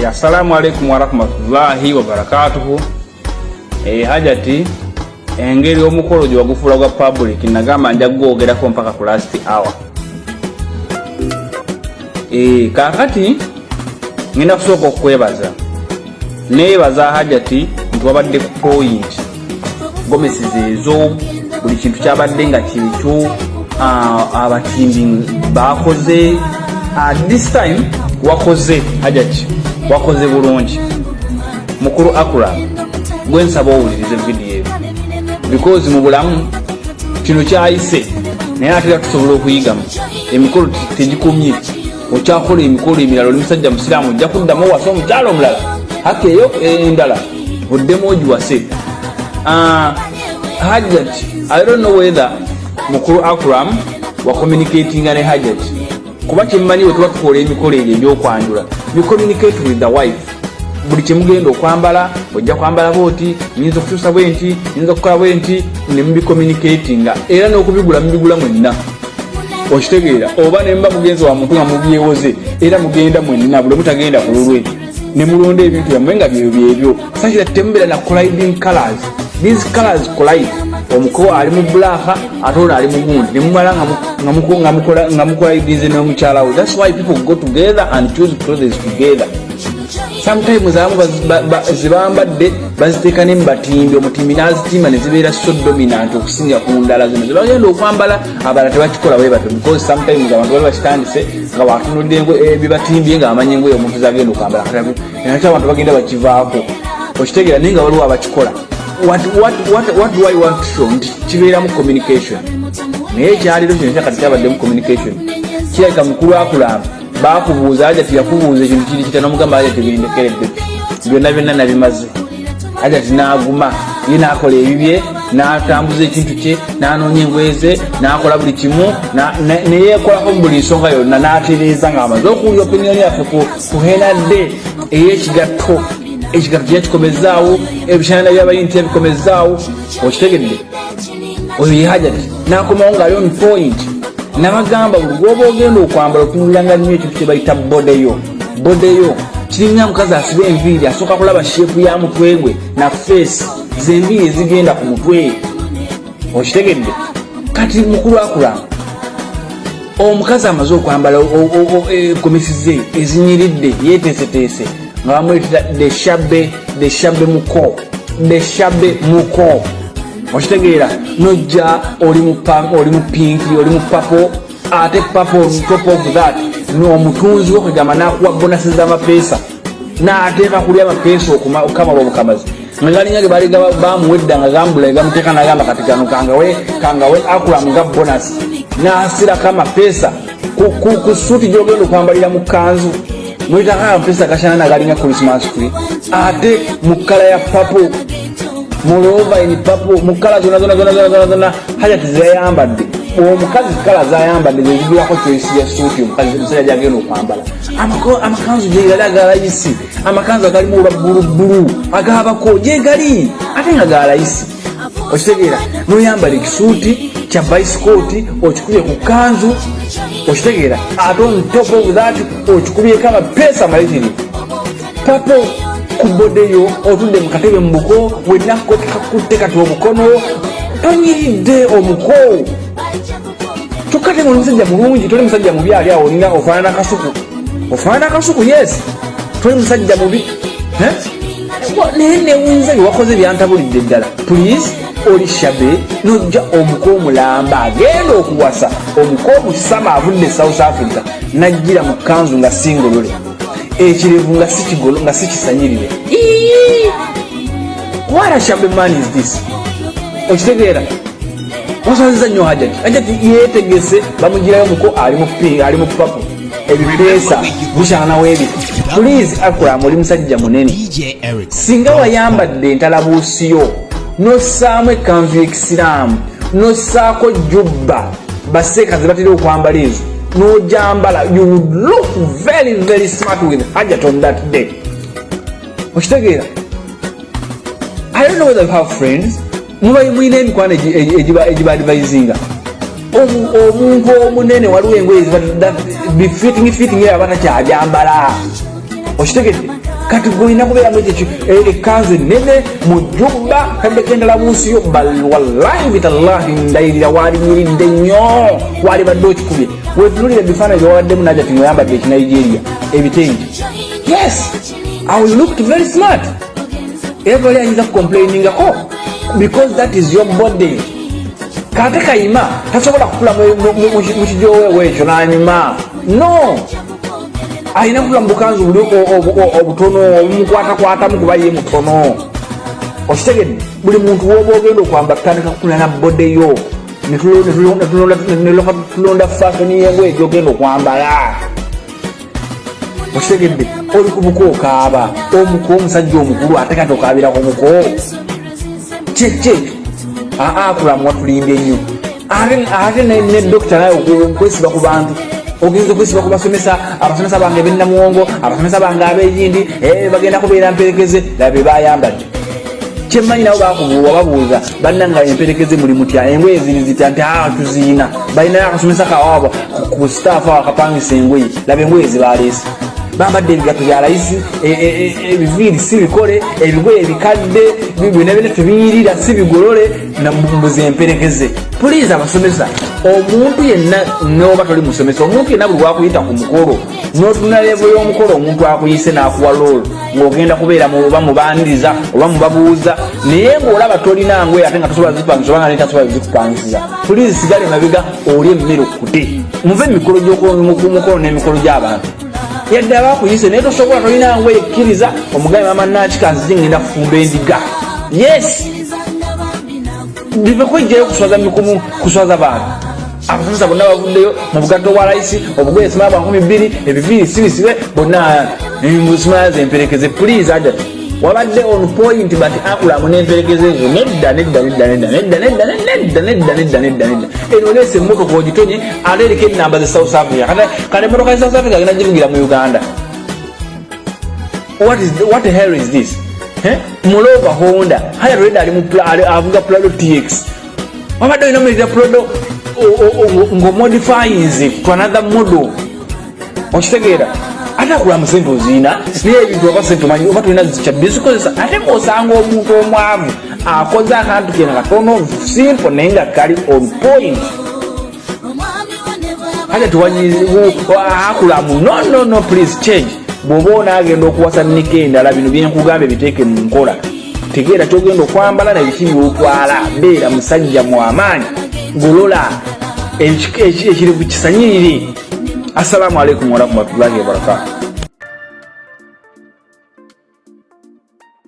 Assalamu alaikum warahmatullahi wabarakatuhu. Hajati engeri omukolo gye wagufula gwa public nagamba nja gwogerako mpaka ku last hour. Kakati ngenda kusooka okwebaza. Neebaza Hajati nti wabadde ku point gomesize ezo buli kintu kyabadde nga kiricho abatimbi bakoze this time wakoze Hajati wakoze bulungi mukuru Acram gwensaba owulirize video because mu bulamu kino kyayise naye ate tusobola okuyigamu emikolo tegikumye okyakola emikolo emirala oli musajja musiraamu ojja kuddamu wasa omukyalo omulala hake eyo endala buddemu ogiwase. Hajati I don't know whether mukuru Acram wa communicating ne Hajati kuba kimmanyi we tuba tukola emikolo egyo egy'okwanjula you communicate with the wife. Buli kimugenda okwambala ojja kwambala bwoti nyinza okukyusa bwenti nyinza okukola bwenti ne mubi communicating era n'okubigula mubigula mwenna okitegeera oba nemba mugenzi wa muntu nga mubyewoze era mugenda mwenna buli mutagenda ku lulwe ne mulonda ebintu byammwe nga byebyo sakira tembera na colliding colors. These colors collide. Omuko ali mu black atola ali mu gundi ne mumala nga mukola ibize n'omukyala we. That's why people go together and choose clothes together. Sometimes zibambadde baziteeka ne mbatimbi omutimbi n'azitimba ne zibeera so dominant okusinga ku ndala zino zibagenda okwambala abala tebakikola bwe bato because sometimes abantu bali bakitandise nga watunudde ebibatimbye nga amanyi engoye omuntu zagenda okwambala ate abantu bagenda bakivaako okitegeera naye nga waliwo abakikola. What do I want to show? Kibeera mu communication. Naye ekyaliro kino kyakati kyabadde mu communication. Kirabika mukulu Acram baakubuuza Hajati yakubuuza ekintu kiri kita n'omugamba Hajati bindekeredde byonna nabimaze. Hajati n'aguma ye n'akola ebibye n'atambuza ekintu kye n'anoonya engoye ze n'akola buli kimu neyeekolako mu buli nsonga yonna n'atereeza ng'amaze okuwulira opinion yaffe ku henadde ey'ekigatto. Ekigatto kyekikomezaawo ebishanana by'abayinti ebikomezaawo okitegedde oyo ye Hajati n'akomawo ng'ali on point n'abagamba buli gwoba ogenda okwambala otunuliranga nnyo ekintu kye bayita bodeyo kiringa mukazi asiba enviiri asooka kulaba sheepu ya mutwe gwe na face z'enviiri ezigenda ku mutwe okitegedde. Kati mukulu Acram omukazi amaze okwambala gomesize ezinyiridde yeeteeseteese nga bamwetera deshabe muko okitegeera nojja oli mu pink oli mu purple ate purple on top of that n'omutunzi w'okugamba n'akuwa bonasi z'amapeesa n'ateeka kulya amapeesa okamala obukamazi nga galinnyage baali bamuwedda nga gambula gamuteeka n'agamba kati kano kangawe Acram nga bonasi n'asirako amapeesa ku suuti gy'ogenda okwambalira mu kanzu mwitaka amapeesa gashanana galinga Christmas tree ate mu kala ya purple mulova in purple mu kala zona Hajati zayambadde omukazi kala zayambadde zigirako choice ya suuti omukazi musajja gyagenda okwambala amakanzu gye galayisi amakanzu agalimu olwabbulubulu agabako gye gali ate nga galayisi okitegeera n'oyambala ekisuuti kya bisikoti okikubye ku kanzu okitegeera ate on top of that okikubyeko amapeesa maletiri papo ku bodeyo otudde mu katebe mu buko wennakutte kati obukono tonyiridde omuko tukate omusajja mulungi toli musajja mubi ali awo olina ofaanana kasuku yes toli musajja mubi naye newunza byewakoze byantabulidde ddala please oli shabe nojja omuko omulamba agenda okuwasa omuko omusama avudde South Africa najjira mu kanzu nga singolole ekirevu nga sikigolo nga sikisanyirire. What a shabe man is this? Okitegeera wasanziza nnyo Hajati yeetegese bamugirayo muko ali mu papo ebipeesa bushana webi. Please Acram oli musajja munene singa wayambadde entalabuusiyo nosaamu ekanzu y'ekisiraamu nosaako jubba baseekazi batera okwambala ezo n'ojambala you would look very very smart with Hajati on that day okitegeera. I don't know whether you have friends mwine emikwano egiba advisinga omuntu omunene waliwo engoye bifitting era abatakyajambala okitegedde kati goina kubeera mu ekyo ekanzu ennene mu jjubba kadde kendala bunsi yo wallahi bitallahi ndayirira walinyiridde nnyo wali badde okikubye wetunulira ebifaananyi byawaddemu najati ng'oyambadde ekinigeria ebitengi. Yes, I will look very smart. Everybody ayinza kucomplainingako because that is your body. Kate kayima tasobola kukula mu kijowewe ekyo n'anyuma. No, ayina kukula mu bukanzu buli obutono omukwatakwatamu kuba ye mutono. Okitegedde buli muntu woba ogenda okwamba tutandika kukula na bode yo netulonda fasoni yengoye gyogenda okwambala. Okitegedde oli ku buko okaaba omuko omusajja omukulu ate kati okaabirako muko kyekyo. Akram watulimbye nnyo ate ne dokita naye okwesiba ku bantu ogenza okwesiba ku abasomesa bange bennamuwongo abasomesa bange ab'eyindi bagenda kubeera mperekeze labe bayambadde. Kyemmanyi nabo bakubabuuza bannanga emperekeze muli mutya engoye ziri zitya nti tuziina balinayo akasomesa kawaabo ku sitaafu akapangisa engoye labe engoye zibaleese bambadde ebigato bya layisi ebiviiri si bikole ebigoye ebikadde byonna byonna tubiyirira si bigolole nambuzi emperekeze. Puliizi abasomesa omuntu yenna noba toli musomesa omuntu yenna buli wakuyita ku mukolo n'otuna levo y'omukolo omuntu akuyise n'akuwa loolo ng'ogenda kubeera oba mubandiriza oba mubabuuza naye ng'olaba tolina ngoye ate nga tosobola zikupangisa oba nga netasobola zikupangisiza. Puliizi sigale mabega oli emmere okute muve emikolo gy'omukolo n'emikolo gy'abantu yadde abakuyise naye tosobola tolina ngoye ekkiriza omugabe maama nakikanzi ngenda kufumba endiga. Yes, bive kwejjayo kuswaza mikumu kuswaza bantu. Abasomesa bonna bavuddeyo mu bugatto bwa layisi obugoye simala bwa 200 ebiviiri sibisibe bonna simala zemperekeze. Please ajati wabadde on point but Akram n'emperekeze ezo nedda. Eno leese emmotoka ogitonye ate eriko ennamba ze South Africa kale emmotoka ze South Africa agenda givugira mu Uganda. What the hell is this? Mulova Honda haya reda avuga Prado TX wabadde olina omerera Prado ng'omodifies to another model. Okitegeera ate Akram sente oziina naye ebintu oba sente omanyi oba tulina zikyabbi zikozesa ate ng'osanga omuntu omwavu akoze akantu kena katono simple naye nga kali on point. Ate tuwanyizibu Akram no please change. Bw'oba onaagenda okuwasa nika endala bino byenkugamba biteeke mu nkola tegeera kyogenda okwambala nebiki byotwala beera musajja mwamaanyi golola ekiri ku kisanyirire. Assalamu alaikum warahmatullahi wabarakatuh.